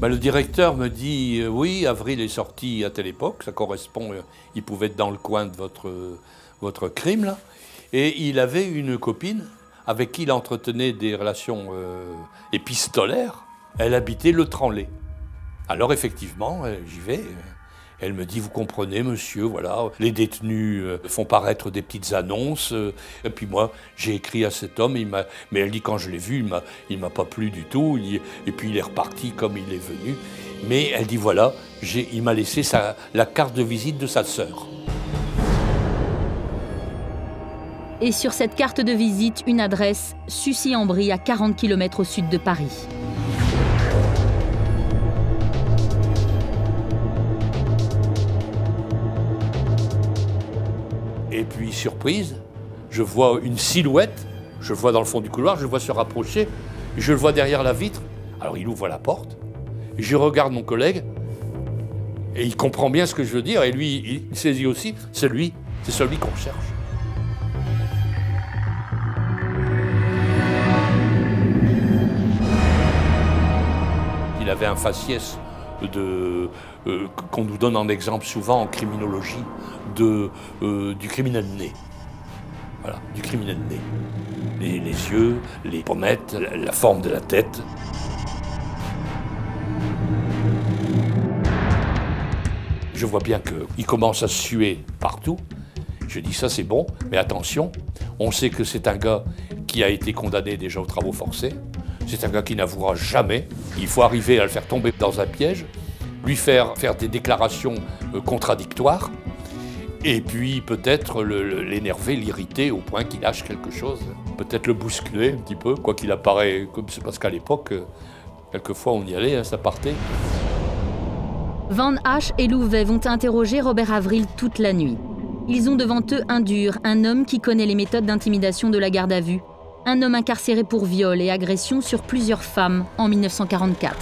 Le directeur me dit oui, Avril est sorti à telle époque, ça correspond, il pouvait être dans le coin de votre crime là. Et il avait une copine avec qui il entretenait des relations épistolaires. Elle habitait Le Tranlay. Alors effectivement, j'y vais. Elle me dit, vous comprenez, monsieur, voilà, les détenus font paraître des petites annonces. Et puis moi, j'ai écrit à cet homme, mais elle dit, quand je l'ai vu, il m'a pas plu du tout. Et puis il est reparti comme il est venu. Mais elle dit, voilà, il m'a laissé la carte de visite de sa sœur. Et sur cette carte de visite, une adresse, Sucy-en-Brie, à 40 km au sud de Paris. Et puis, surprise, je vois une silhouette, je le vois dans le fond du couloir, je le vois se rapprocher, je le vois derrière la vitre. Alors il ouvre la porte, je regarde mon collègue, et il comprend bien ce que je veux dire, et lui, il saisit aussi, c'est celui qu'on cherche. Il avait un faciès qu'on nous donne en exemple souvent en criminologie, du criminel né. Voilà, du criminel né. Les yeux, les pommettes, la forme de la tête. Je vois bien qu'il commence à suer partout. Je dis ça c'est bon, mais attention, on sait que c'est un gars qui a été condamné déjà aux travaux forcés. C'est un gars qui n'avouera jamais. Il faut arriver à le faire tomber dans un piège, lui faire des déclarations contradictoires, et puis peut-être l'énerver, l'irriter au point qu'il lâche quelque chose. Peut-être le bousculer un petit peu, quoi qu'il apparaît, c'est parce qu'à l'époque, quelquefois on y allait, hein, ça partait. Van Hache et Louvet vont interroger Robert Avril toute la nuit. Ils ont devant eux un dur, un homme qui connaît les méthodes d'intimidation de la garde à vue. Un homme incarcéré pour viol et agression sur plusieurs femmes en 1944.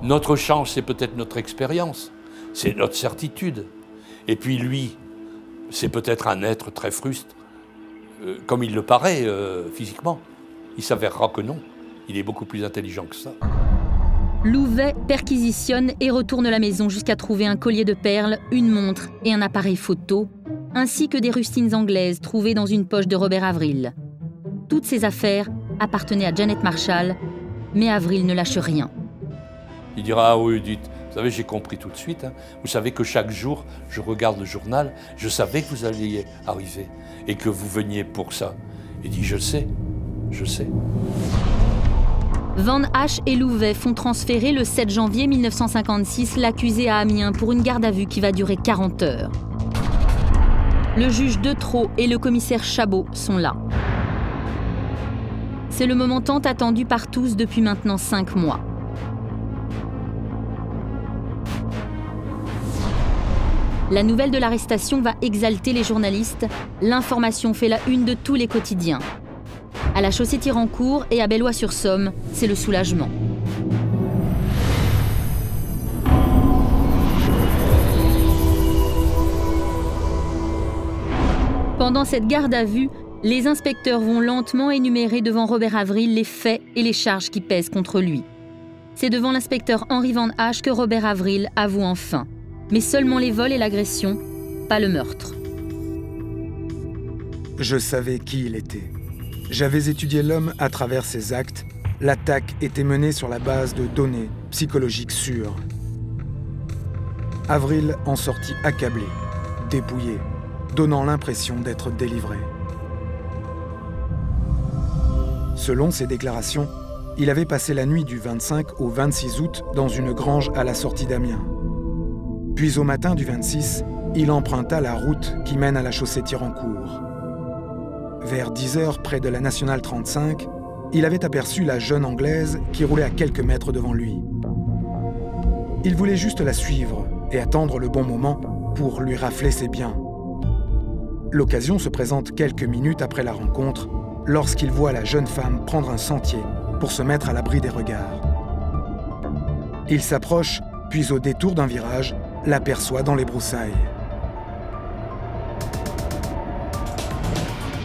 Notre chance, c'est peut-être notre expérience, c'est notre certitude. Et puis lui, c'est peut-être un être très fruste, comme il le paraît physiquement. Il s'avérera que non, il est beaucoup plus intelligent que ça. Louvet perquisitionne et retourne la maison jusqu'à trouver un collier de perles, une montre et un appareil photo, ainsi que des rustines anglaises trouvées dans une poche de Robert Avril. Toutes ces affaires appartenaient à Janet Marshall, mais Avril ne lâche rien. Il dira, ah oui, dites, vous savez, j'ai compris tout de suite, hein. Vous savez que chaque jour, je regarde le journal, je savais que vous alliez arriver et que vous veniez pour ça. Il dit, je sais, je sais. Van Hache et Louvet font transférer le 7 janvier 1956 l'accusé à Amiens pour une garde à vue qui va durer 40 heures. Le juge Detreau et le commissaire Chabot sont là. C'est le moment tant attendu par tous depuis maintenant 5 mois. La nouvelle de l'arrestation va exalter les journalistes. L'information fait la une de tous les quotidiens. À la Chaussée-Thirancourt et à Bellois-sur-Somme, c'est le soulagement. Pendant cette garde à vue, les inspecteurs vont lentement énumérer devant Robert Avril les faits et les charges qui pèsent contre lui. C'est devant l'inspecteur Henri Van Hache que Robert Avril avoue enfin. Mais seulement les vols et l'agression, pas le meurtre. Je savais qui il était. J'avais étudié l'homme à travers ses actes. L'attaque était menée sur la base de données psychologiques sûres. Avril en sortit accablé, dépouillé, donnant l'impression d'être délivré. Selon ses déclarations, il avait passé la nuit du 25 au 26 août dans une grange à la sortie d'Amiens. Puis au matin du 26, il emprunta la route qui mène à la Chaussée-Thirancourt. Vers 10 heures près de la Nationale 35, il avait aperçu la jeune Anglaise qui roulait à quelques mètres devant lui. Il voulait juste la suivre et attendre le bon moment pour lui rafler ses biens. L'occasion se présente quelques minutes après la rencontre, lorsqu'il voit la jeune femme prendre un sentier pour se mettre à l'abri des regards. Il s'approche, puis au détour d'un virage, l'aperçoit dans les broussailles.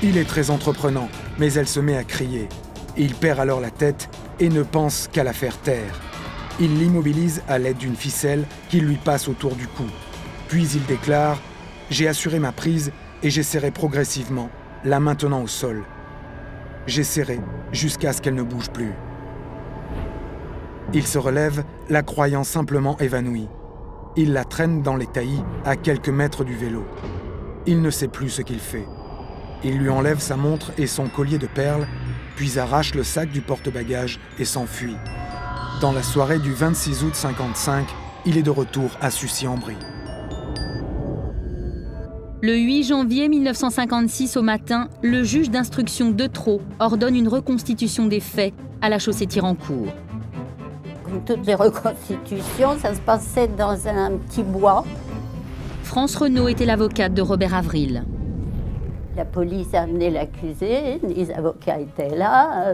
Il est très entreprenant, mais elle se met à crier. Il perd alors la tête et ne pense qu'à la faire taire. Il l'immobilise à l'aide d'une ficelle qu'il lui passe autour du cou. Puis il déclare « J'ai assuré ma prise et j'essaierai progressivement, la maintenant au sol. J'essaierai jusqu'à ce qu'elle ne bouge plus. » Il se relève, la croyant simplement évanouie. Il la traîne dans les taillis à quelques mètres du vélo. Il ne sait plus ce qu'il fait. Il lui enlève sa montre et son collier de perles, puis arrache le sac du porte-bagages et s'enfuit. Dans la soirée du 26 août 1955, il est de retour à Sucy-en-Brie. Le 8 janvier 1956 au matin, le juge d'instruction de Trot ordonne une reconstitution des faits à la Chaussée-Thirancourt. Comme toutes les reconstitutions, ça se passait dans un petit bois. France Renaud était l'avocate de Robert Avril. La police a amené l'accusé, les avocats étaient là,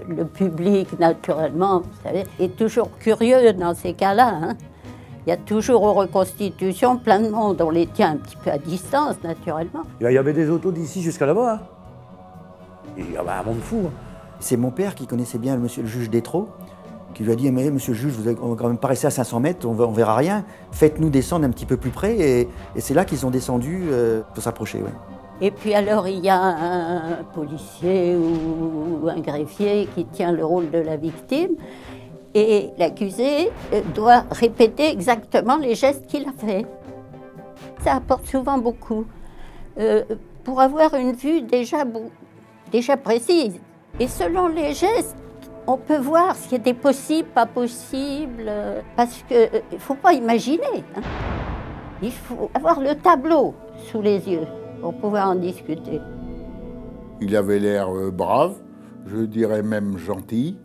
le public, naturellement, vous savez, est toujours curieux dans ces cas-là. Hein. Il y a toujours aux reconstitutions plein de monde, on les tient un petit peu à distance, naturellement. Il y avait des autos d'ici jusqu'à là-bas. Hein. Il y avait un monde fou. Hein. C'est mon père qui connaissait bien le juge Détreau, qui lui a dit « Mais monsieur le juge, on va quand même pas rester à 500 mètres, on verra rien. Faites-nous descendre un petit peu plus près. » Et c'est là qu'ils ont descendu pour s'approcher. Ouais. Et puis alors, il y a un policier ou un greffier qui tient le rôle de la victime. Et l'accusé doit répéter exactement les gestes qu'il a faits. Ça apporte souvent beaucoup. Pour avoir une vue déjà précise. Et selon les gestes, on peut voir ce qui était possible, pas possible. Parce qu'il ne faut pas imaginer. Hein. Il faut avoir le tableau sous les yeux pour pouvoir en discuter. Il avait l'air brave, je dirais même gentil.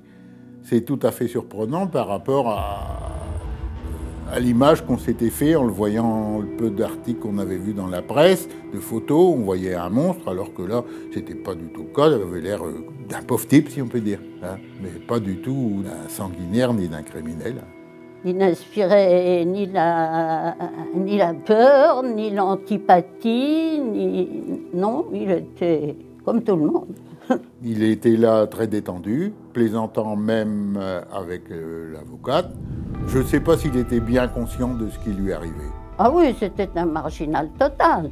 C'est tout à fait surprenant par rapport à l'image qu'on s'était fait en le voyant, le peu d'articles qu'on avait vus dans la presse, de photos, on voyait un monstre, alors que là, c'était pas du tout le cas. Il avait l'air d'un pauvre type, si on peut dire, hein, mais pas du tout d'un sanguinaire ni d'un criminel. Il n'inspirait ni la peur, ni l'antipathie, non, il était comme tout le monde. Il était là très détendu, plaisantant même avec l'avocate. Je ne sais pas s'il était bien conscient de ce qui lui arrivait. Ah oui, c'était un marginal total.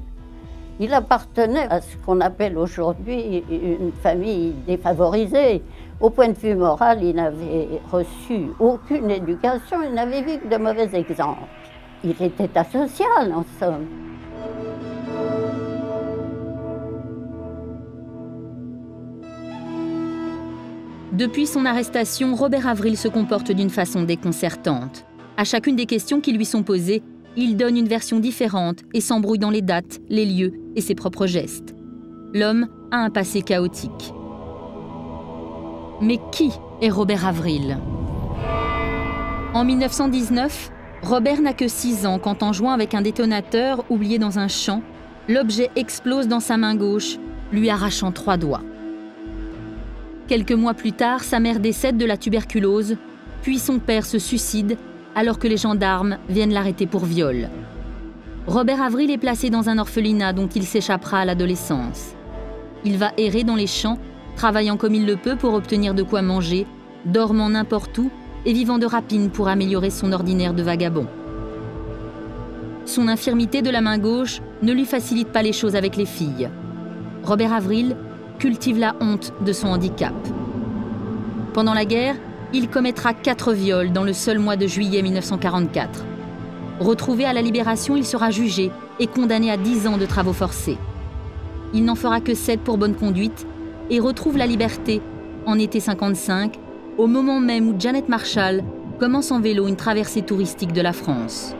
Il appartenait à ce qu'on appelle aujourd'hui une famille défavorisée. Au point de vue moral, il n'avait reçu aucune éducation, il n'avait vu que de mauvais exemples. Il était asocial, en somme. Depuis son arrestation, Robert Avril se comporte d'une façon déconcertante. À chacune des questions qui lui sont posées, il donne une version différente et s'embrouille dans les dates, les lieux et ses propres gestes. L'homme a un passé chaotique. Mais qui est Robert Avril? En 1919, Robert n'a que 6 ans quand, en jouant avec un détonateur oublié dans un champ, l'objet explose dans sa main gauche, lui arrachant 3 doigts. Quelques mois plus tard, sa mère décède de la tuberculose, puis son père se suicide alors que les gendarmes viennent l'arrêter pour viol. Robert Avril est placé dans un orphelinat dont il s'échappera à l'adolescence. Il va errer dans les champs, travaillant comme il le peut pour obtenir de quoi manger, dormant n'importe où et vivant de rapine pour améliorer son ordinaire de vagabond. Son infirmité de la main gauche ne lui facilite pas les choses avec les filles. Robert Avril cultive la honte de son handicap. Pendant la guerre, il commettra 4 viols dans le seul mois de juillet 1944. Retrouvé à la Libération, il sera jugé et condamné à 10 ans de travaux forcés. Il n'en fera que 7 pour bonne conduite et retrouve la liberté en été 55, au moment même où Janet Marshall commence en vélo une traversée touristique de la France.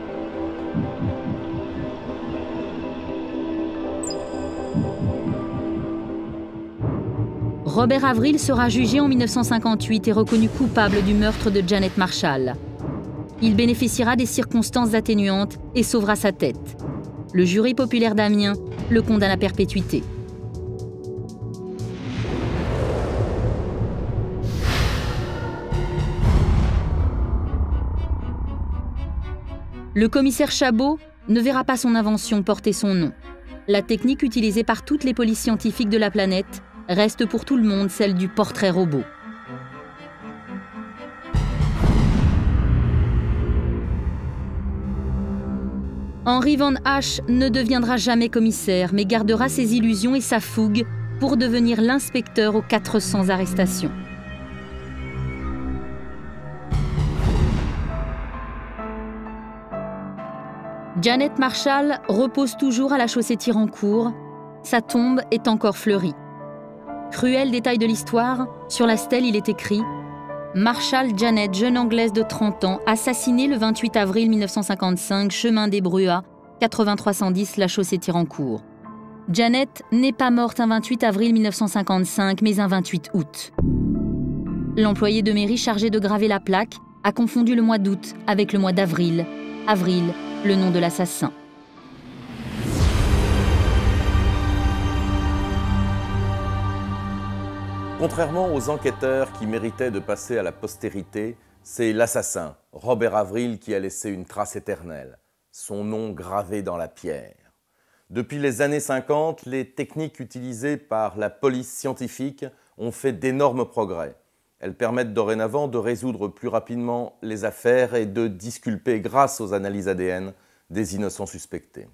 Robert Avril sera jugé en 1958 et reconnu coupable du meurtre de Janet Marshall. Il bénéficiera des circonstances atténuantes et sauvera sa tête. Le jury populaire d'Amiens le condamne à perpétuité. Le commissaire Chabot ne verra pas son invention porter son nom. la technique utilisée par toutes les polices scientifiques de la planète reste pour tout le monde celle du portrait robot. Henry Van Hache ne deviendra jamais commissaire, mais gardera ses illusions et sa fougue pour devenir l'inspecteur aux 400 arrestations. Janet Marshall repose toujours à la Chaussée-Thirancourt. Sa tombe est encore fleurie. Cruel détail de l'histoire, sur la stèle il est écrit « Marshall Janet, jeune Anglaise de 30 ans, assassinée le 28 avril 1955, chemin des Bruas, 8310 La Chaussée-Thirancourt. » Janet n'est pas morte un 28 avril 1955, mais un 28 août. L'employé de mairie chargé de graver la plaque a confondu le mois d'août avec le mois d'avril. Avril, le nom de l'assassin. Contrairement aux enquêteurs qui méritaient de passer à la postérité, c'est l'assassin, Robert Avril, qui a laissé une trace éternelle, son nom gravé dans la pierre. Depuis les années 50, les techniques utilisées par la police scientifique ont fait d'énormes progrès. Elles permettent dorénavant de résoudre plus rapidement les affaires et de disculper, grâce aux analyses ADN, des innocents suspectés.